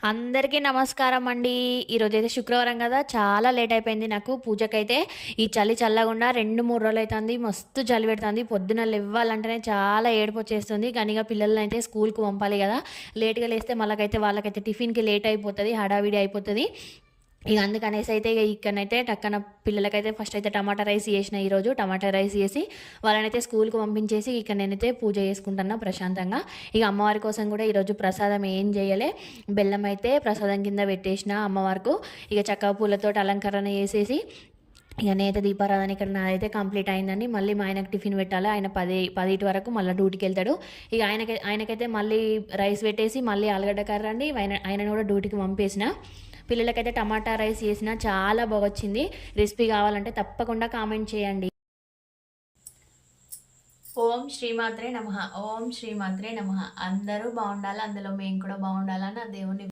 అందరికీ నమస్కారం అండి. ఈరోజైతే శుక్రవారం గదా! చాలా లేట్ అయిపోయింది నాకు పూజకైతే. ఈ చలి చల్లగుండా 2, 3 రోజులైతాంది. మస్తు చలి పెడతాంది. పొద్దున లెవ్వాలంటేనే చాలా ఏడుపొచ్చేస్తుంది. కానీ ఇగ పిల్లలనైతే స్కూల్‌కి పంపాలి గదా! లేట్‌గా లేస్తే వాళ్ళకైతే టిఫిన్‌కి లేట్ అయిపోతది. హడావిడి అయిపోతది. ఇగ అందుకనేసి అయితే ఇగ ఇక్కడనైతే టక్కన పిల్లలకైతే ఫస్ట్ అయితే టమాటా రైస్ చేసిన ఈరోజు. టమాటా రైస్ చేసి వాళ్ళనైతే స్కూల్‌కి పంపించేసి ఇక్కడ నేనైతే పూజ చేసుకుంటున్నా ప్రశాంతంగా. ఇగ అమ్మవారి కోసం కూడా ఈరోజు ప్రసాదం ఏం చేయలే. బెల్లం అయితే ప్రసాదం కింద పెట్టేసిన అమ్మవారికి. ఇగ చక్కగా పూలతోటి అలంకరణ చేసేసి ఇక నేనైతే దీపారాధన ఇక్కడ నాదైతే కంప్లీట్ అయిందండి. మళ్ళీ మా ఆయనకు టిఫిన్ పెట్టాలి. ఆయన 10 వరకు మళ్ళీ డ్యూటీకెళ్తాడు. ఇక ఆయనకైతే మళ్ళీ రైస్ పెట్టేసి మళ్ళీ ఆలుగడ్డ కర్రీ అండి ఆయనను కూడా డ్యూటీకి పంపేసిన. పిల్లలకైతే టమాటా రైస్ చేసిన చాలా బాగొచ్చింది. రెసిపీ కావాలంటే తప్పకుండా కామెంట్ చేయండి. ఓం శ్రీమాత్రే నమః. ఓం శ్రీమాత్రే నమః. అందరూ బాగుండాలి, అందులో మేము కూడా బాగుండాలని ఆ దేవుని